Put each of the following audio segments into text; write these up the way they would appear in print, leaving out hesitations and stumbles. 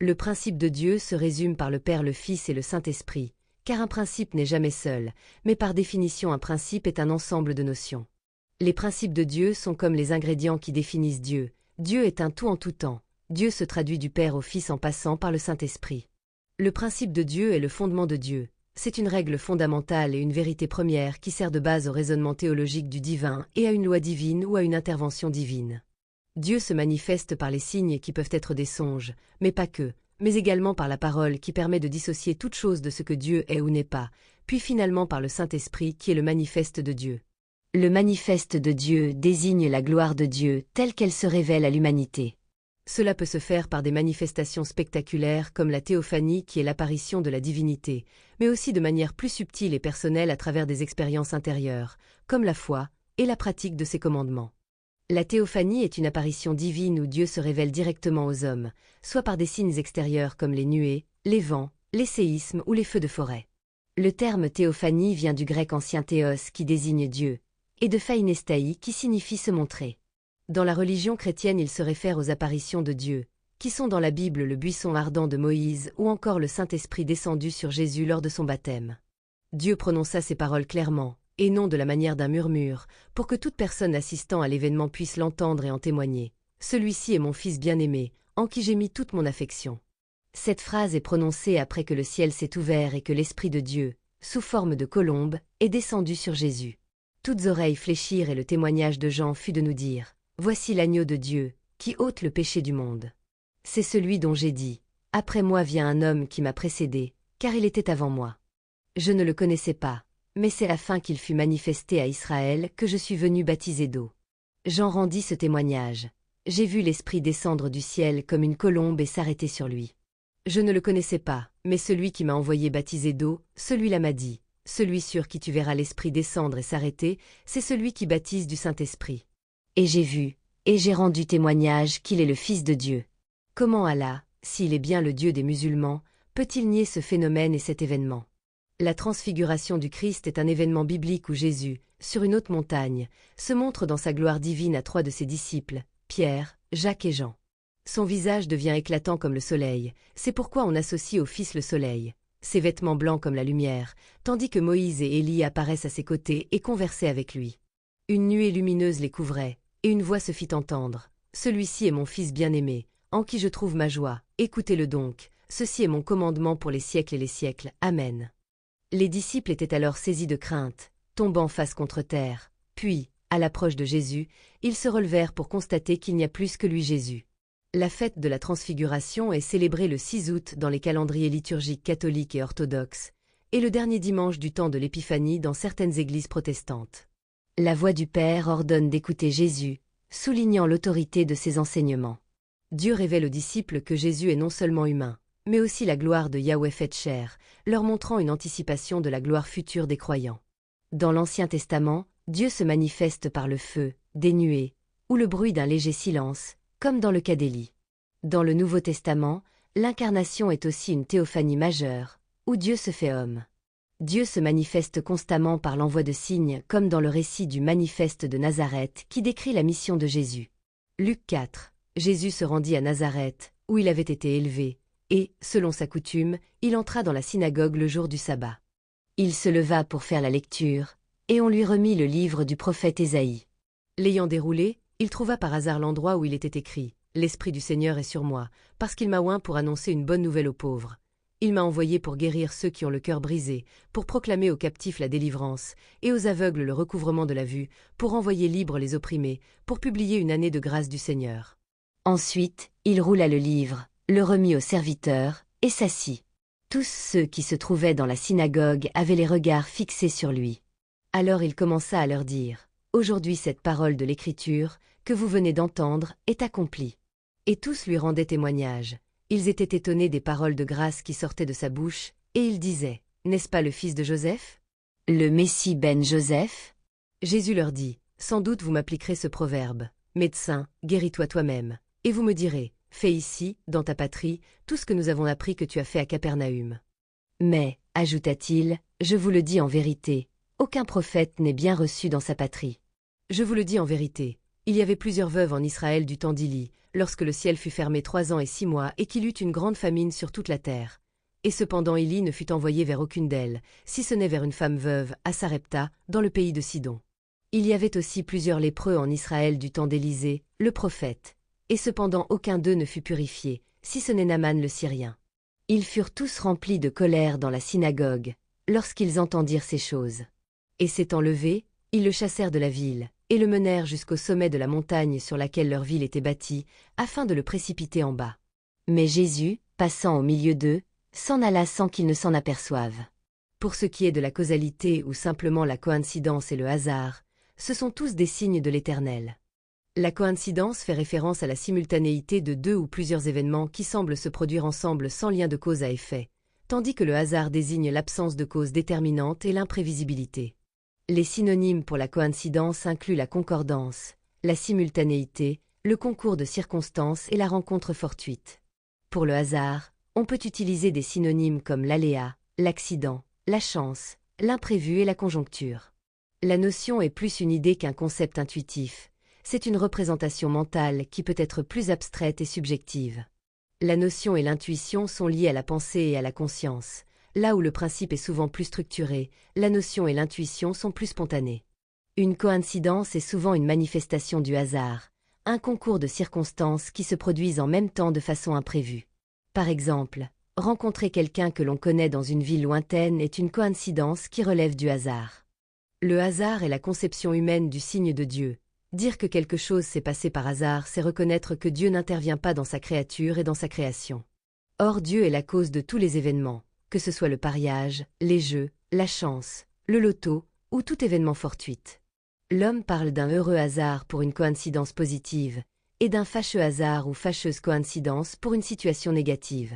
Le principe de Dieu se résume par le Père, le Fils et le Saint-Esprit, car un principe n'est jamais seul, mais par définition un principe est un ensemble de notions. Les principes de Dieu sont comme les ingrédients qui définissent Dieu. Dieu est un tout en tout temps. Dieu se traduit du Père au Fils en passant par le Saint-Esprit. Le principe de Dieu est le fondement de Dieu. C'est une règle fondamentale et une vérité première qui sert de base au raisonnement théologique du divin et à une loi divine ou à une intervention divine. Dieu se manifeste par les signes qui peuvent être des songes, mais pas que, mais également par la parole qui permet de dissocier toute chose de ce que Dieu est ou n'est pas, puis finalement par le Saint-Esprit qui est le manifeste de Dieu. Le manifeste de Dieu désigne la gloire de Dieu telle qu'elle se révèle à l'humanité. Cela peut se faire par des manifestations spectaculaires comme la théophanie qui est l'apparition de la divinité, mais aussi de manière plus subtile et personnelle à travers des expériences intérieures, comme la foi et la pratique de ses commandements. La théophanie est une apparition divine où Dieu se révèle directement aux hommes, soit par des signes extérieurs comme les nuées, les vents, les séismes ou les feux de forêt. Le terme théophanie vient du grec ancien théos qui désigne Dieu, et de phainestai qui signifie se montrer. Dans la religion chrétienne, il se réfère aux apparitions de Dieu, qui sont dans la Bible le buisson ardent de Moïse ou encore le Saint-Esprit descendu sur Jésus lors de son baptême. Dieu prononça ces paroles clairement, et non de la manière d'un murmure, pour que toute personne assistant à l'événement puisse l'entendre et en témoigner. Celui-ci est mon Fils bien-aimé, en qui j'ai mis toute mon affection. Cette phrase est prononcée après que le ciel s'est ouvert et que l'Esprit de Dieu, sous forme de colombe, est descendu sur Jésus. Toutes oreilles fléchirent et le témoignage de Jean fut de nous dire « Voici l'agneau de Dieu, qui ôte le péché du monde. » C'est celui dont j'ai dit « Après moi vient un homme qui m'a précédé, car il était avant moi. » Je ne le connaissais pas, mais c'est afin qu'il fût manifesté à Israël que je suis venu baptiser d'eau. Jean rendit ce témoignage. J'ai vu l'Esprit descendre du ciel comme une colombe et s'arrêter sur lui. Je ne le connaissais pas, mais celui qui m'a envoyé baptiser d'eau, celui-là m'a dit « Celui sur qui tu verras l'Esprit descendre et s'arrêter, c'est celui qui baptise du Saint-Esprit. » Et j'ai vu, et j'ai rendu témoignage qu'il est le Fils de Dieu. Comment Allah, s'il est bien le Dieu des musulmans, peut-il nier ce phénomène et cet événement? La transfiguration du Christ est un événement biblique où Jésus, sur une haute montagne, se montre dans sa gloire divine à 3 de ses disciples, Pierre, Jacques et Jean. Son visage devient éclatant comme le soleil, c'est pourquoi on associe au Fils le soleil. Ses vêtements blancs comme la lumière, tandis que Moïse et Élie apparaissent à ses côtés et conversaient avec lui. Une nuée lumineuse les couvrait, et une voix se fit entendre. « Celui-ci est mon Fils bien-aimé, en qui je trouve ma joie, écoutez-le donc, ceci est mon commandement pour les siècles et les siècles. Amen. » Les disciples étaient alors saisis de crainte, tombant face contre terre. Puis, à l'approche de Jésus, ils se relevèrent pour constater qu'il n'y a plus que lui Jésus. La fête de la Transfiguration est célébrée le 6 août dans les calendriers liturgiques catholiques et orthodoxes, et le dernier dimanche du temps de l'Épiphanie dans certaines églises protestantes. La voix du Père ordonne d'écouter Jésus, soulignant l'autorité de ses enseignements. Dieu révèle aux disciples que Jésus est non seulement humain, mais aussi la gloire de Yahweh faite chair, leur montrant une anticipation de la gloire future des croyants. Dans l'Ancien Testament, Dieu se manifeste par le feu, des nuées, ou le bruit d'un léger silence, comme dans le cas d'Élie. Dans le Nouveau Testament, l'incarnation est aussi une théophanie majeure, où Dieu se fait homme. Dieu se manifeste constamment par l'envoi de signes, comme dans le récit du Manifeste de Nazareth qui décrit la mission de Jésus. Luc 4. Jésus se rendit à Nazareth, où il avait été élevé, et, selon sa coutume, il entra dans la synagogue le jour du sabbat. Il se leva pour faire la lecture, et on lui remit le livre du prophète Ésaïe. L'ayant déroulé, il trouva par hasard l'endroit où il était écrit « L'Esprit du Seigneur est sur moi, parce qu'il m'a oint pour annoncer une bonne nouvelle aux pauvres. Il m'a envoyé pour guérir ceux qui ont le cœur brisé, pour proclamer aux captifs la délivrance, et aux aveugles le recouvrement de la vue, pour envoyer libres les opprimés, pour publier une année de grâce du Seigneur. » Ensuite, il roula le livre, le remit au serviteur, et s'assit. Tous ceux qui se trouvaient dans la synagogue avaient les regards fixés sur lui. Alors il commença à leur dire « Aujourd'hui cette parole de l'Écriture, que vous venez d'entendre, est accomplie. » Et tous lui rendaient témoignage. Ils étaient étonnés des paroles de grâce qui sortaient de sa bouche, et ils disaient « N'est-ce pas le fils de Joseph? Le Messie ben Joseph ?» Jésus leur dit « Sans doute vous m'appliquerez ce proverbe « Médecin, guéris-toi toi-même », et vous me direz « Fais ici, dans ta patrie, tout ce que nous avons appris que tu as fait à Capernaüm. » Mais, ajouta-t-il, je vous le dis en vérité, aucun prophète n'est bien reçu dans sa patrie. Je vous le dis en vérité, Il y avait plusieurs veuves en Israël du temps d'Élie, lorsque le ciel fut fermé 3 ans et 6 mois et qu'il eut une grande famine sur toute la terre. Et cependant Élie ne fut envoyé vers aucune d'elles, si ce n'est vers une femme veuve, à Sarepta, dans le pays de Sidon. Il y avait aussi plusieurs lépreux en Israël du temps d'Élisée, le prophète. Et cependant aucun d'eux ne fut purifié, si ce n'est Naaman le Syrien. Ils furent tous remplis de colère dans la synagogue, lorsqu'ils entendirent ces choses. Et s'étant levés, ils le chassèrent de la ville, et le menèrent jusqu'au sommet de la montagne sur laquelle leur ville était bâtie, afin de le précipiter en bas. Mais Jésus, passant au milieu d'eux, s'en alla sans qu'ils ne s'en aperçoivent. Pour ce qui est de la causalité ou simplement la coïncidence et le hasard, ce sont tous des signes de l'Éternel. La coïncidence fait référence à la simultanéité de deux ou plusieurs événements qui semblent se produire ensemble sans lien de cause à effet, tandis que le hasard désigne l'absence de cause déterminante et l'imprévisibilité. Les synonymes pour la coïncidence incluent la concordance, la simultanéité, le concours de circonstances et la rencontre fortuite. Pour le hasard, on peut utiliser des synonymes comme l'aléa, l'accident, la chance, l'imprévu et la conjoncture. La notion est plus une idée qu'un concept intuitif. C'est une représentation mentale qui peut être plus abstraite et subjective. La notion et l'intuition sont liées à la pensée et à la conscience. Là où le principe est souvent plus structuré, la notion et l'intuition sont plus spontanées. Une coïncidence est souvent une manifestation du hasard, un concours de circonstances qui se produisent en même temps de façon imprévue. Par exemple, rencontrer quelqu'un que l'on connaît dans une ville lointaine est une coïncidence qui relève du hasard. Le hasard est la conception humaine du signe de Dieu. Dire que quelque chose s'est passé par hasard, c'est reconnaître que Dieu n'intervient pas dans sa créature et dans sa création. Or Dieu est la cause de tous les événements, que ce soit le pariage, les jeux, la chance, le loto, ou tout événement fortuit. L'homme parle d'un heureux hasard pour une coïncidence positive, et d'un fâcheux hasard ou fâcheuse coïncidence pour une situation négative.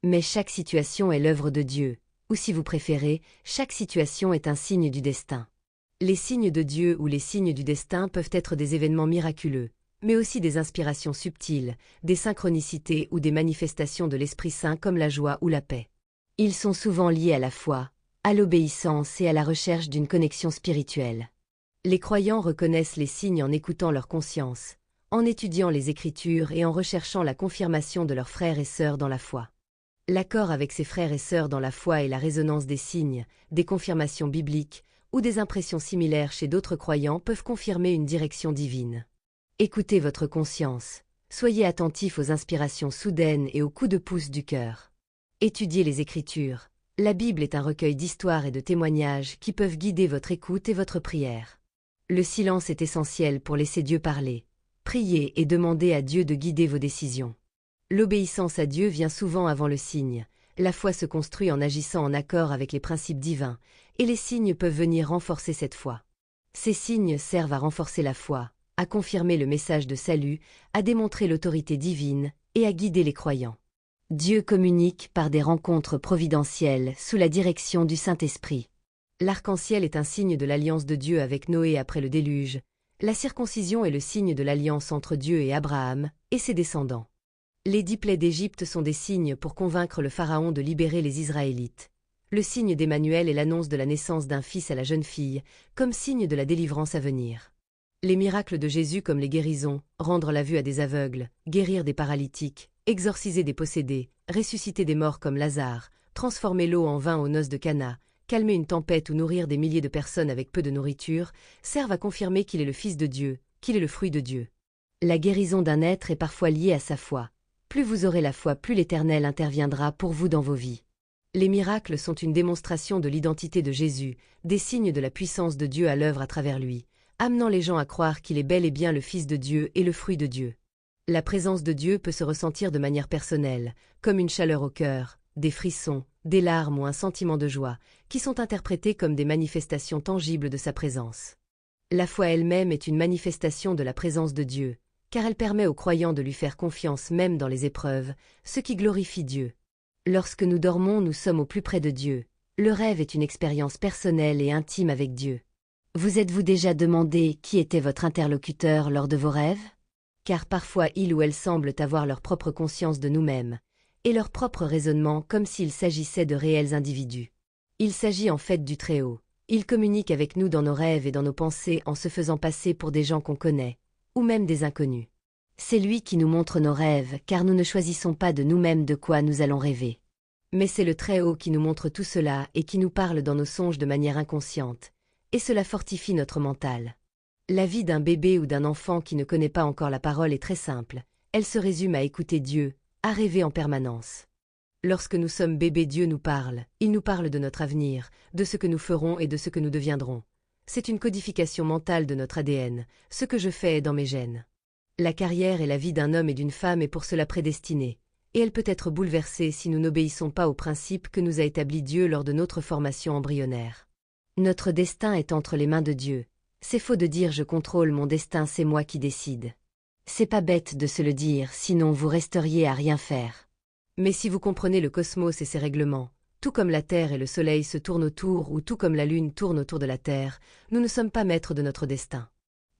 Mais chaque situation est l'œuvre de Dieu, ou si vous préférez, chaque situation est un signe du destin. Les signes de Dieu ou les signes du destin peuvent être des événements miraculeux, mais aussi des inspirations subtiles, des synchronicités ou des manifestations de l'Esprit Saint comme la joie ou la paix. Ils sont souvent liés à la foi, à l'obéissance et à la recherche d'une connexion spirituelle. Les croyants reconnaissent les signes en écoutant leur conscience, en étudiant les Écritures et en recherchant la confirmation de leurs frères et sœurs dans la foi. L'accord avec ses frères et sœurs dans la foi et la résonance des signes, des confirmations bibliques, ou des impressions similaires chez d'autres croyants peuvent confirmer une direction divine. Écoutez votre conscience, soyez attentif aux inspirations soudaines et aux coups de pouce du cœur. Étudiez les Écritures. La Bible est un recueil d'histoires et de témoignages qui peuvent guider votre écoute et votre prière. Le silence est essentiel pour laisser Dieu parler. Priez et demandez à Dieu de guider vos décisions. L'obéissance à Dieu vient souvent avant le signe. La foi se construit en agissant en accord avec les principes divins, et les signes peuvent venir renforcer cette foi. Ces signes servent à renforcer la foi, à confirmer le message de salut, à démontrer l'autorité divine et à guider les croyants. Dieu communique par des rencontres providentielles sous la direction du Saint-Esprit. L'arc-en-ciel est un signe de l'alliance de Dieu avec Noé après le déluge. La circoncision est le signe de l'alliance entre Dieu et Abraham et ses descendants. Les 10 plaies d'Égypte sont des signes pour convaincre le Pharaon de libérer les Israélites. Le signe d'Emmanuel est l'annonce de la naissance d'un fils à la jeune fille, comme signe de la délivrance à venir. Les miracles de Jésus comme les guérisons, rendre la vue à des aveugles, guérir des paralytiques, exorciser des possédés, ressusciter des morts comme Lazare, transformer l'eau en vin aux noces de Cana, calmer une tempête ou nourrir des milliers de personnes avec peu de nourriture, servent à confirmer qu'il est le Fils de Dieu, qu'il est le fruit de Dieu. La guérison d'un être est parfois liée à sa foi. Plus vous aurez la foi, plus l'Éternel interviendra pour vous dans vos vies. Les miracles sont une démonstration de l'identité de Jésus, des signes de la puissance de Dieu à l'œuvre à travers lui, amenant les gens à croire qu'il est bel et bien le Fils de Dieu et le fruit de Dieu. La présence de Dieu peut se ressentir de manière personnelle, comme une chaleur au cœur, des frissons, des larmes ou un sentiment de joie, qui sont interprétés comme des manifestations tangibles de sa présence. La foi elle-même est une manifestation de la présence de Dieu, car elle permet aux croyants de lui faire confiance même dans les épreuves, ce qui glorifie Dieu. Lorsque nous dormons, nous sommes au plus près de Dieu. Le rêve est une expérience personnelle et intime avec Dieu. Vous êtes-vous déjà demandé qui était votre interlocuteur lors de vos rêves? Car parfois ils ou elles semblent avoir leur propre conscience de nous-mêmes, et leur propre raisonnement comme s'il s'agissait de réels individus. Il s'agit en fait du Très-Haut. Il communique avec nous dans nos rêves et dans nos pensées en se faisant passer pour des gens qu'on connaît, ou même des inconnus. C'est lui qui nous montre nos rêves, car nous ne choisissons pas de nous-mêmes de quoi nous allons rêver. Mais c'est le Très-Haut qui nous montre tout cela et qui nous parle dans nos songes de manière inconsciente, et cela fortifie notre mental. La vie d'un bébé ou d'un enfant qui ne connaît pas encore la parole est très simple, elle se résume à écouter Dieu, à rêver en permanence. Lorsque nous sommes bébés, Dieu nous parle, il nous parle de notre avenir, de ce que nous ferons et de ce que nous deviendrons. C'est une codification mentale de notre ADN, ce que je fais est dans mes gènes. La carrière et la vie d'un homme et d'une femme est pour cela prédestinée, et elle peut être bouleversée si nous n'obéissons pas aux principes que nous a établis Dieu lors de notre formation embryonnaire. Notre destin est entre les mains de Dieu. C'est faux de dire je contrôle mon destin, c'est moi qui décide. C'est pas bête de se le dire, sinon vous resteriez à rien faire. Mais si vous comprenez le cosmos et ses règlements, tout comme la Terre et le Soleil se tournent autour ou tout comme la Lune tourne autour de la Terre, nous ne sommes pas maîtres de notre destin.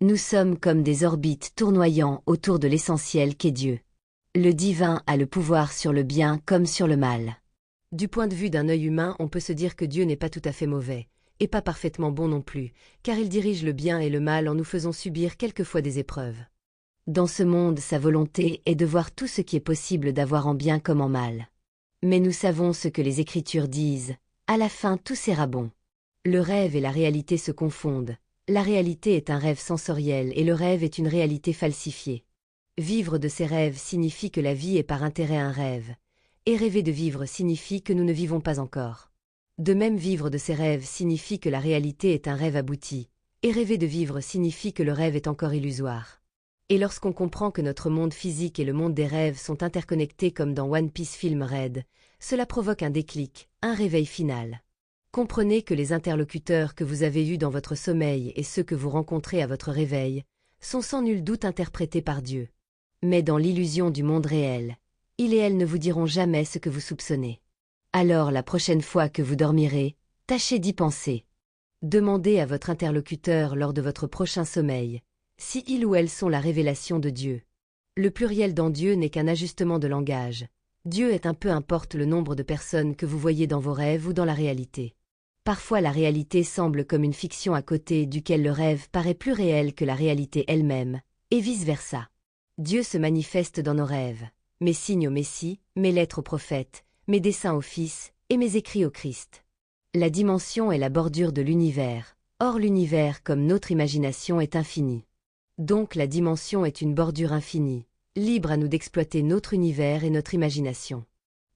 Nous sommes comme des orbites tournoyant autour de l'essentiel qu'est Dieu. Le divin a le pouvoir sur le bien comme sur le mal. Du point de vue d'un œil humain, on peut se dire que Dieu n'est pas tout à fait mauvais, et pas parfaitement bon non plus, car il dirige le bien et le mal en nous faisant subir quelquefois des épreuves. Dans ce monde, sa volonté est de voir tout ce qui est possible d'avoir en bien comme en mal. Mais nous savons ce que les Écritures disent, à la fin tout sera bon. Le rêve et la réalité se confondent. La réalité est un rêve sensoriel et le rêve est une réalité falsifiée. Vivre de ces rêves signifie que la vie est par intérêt un rêve, et rêver de vivre signifie que nous ne vivons pas encore. De même, vivre de ces rêves signifie que la réalité est un rêve abouti, et rêver de vivre signifie que le rêve est encore illusoire. Et lorsqu'on comprend que notre monde physique et le monde des rêves sont interconnectés comme dans One Piece Film Red, cela provoque un déclic, un réveil final. Comprenez que les interlocuteurs que vous avez eus dans votre sommeil et ceux que vous rencontrez à votre réveil sont sans nul doute interprétés par Dieu. Mais dans l'illusion du monde réel, il et elle ne vous diront jamais ce que vous soupçonnez. Alors la prochaine fois que vous dormirez, tâchez d'y penser. Demandez à votre interlocuteur lors de votre prochain sommeil si il ou elle sont la révélation de Dieu. Le pluriel dans Dieu n'est qu'un ajustement de langage. Dieu est un peu importe le nombre de personnes que vous voyez dans vos rêves ou dans la réalité. Parfois la réalité semble comme une fiction à côté duquel le rêve paraît plus réel que la réalité elle-même, et vice-versa. Dieu se manifeste dans nos rêves, mes signes au Messie, mes lettres aux prophètes, mes desseins au Fils, et mes écrits au Christ. La dimension est la bordure de l'univers, or l'univers comme notre imagination est infini. Donc la dimension est une bordure infinie, libre à nous d'exploiter notre univers et notre imagination.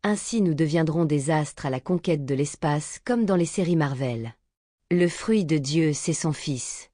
Ainsi nous deviendrons des astres à la conquête de l'espace comme dans les séries Marvel. Le fruit de Dieu, c'est son Fils.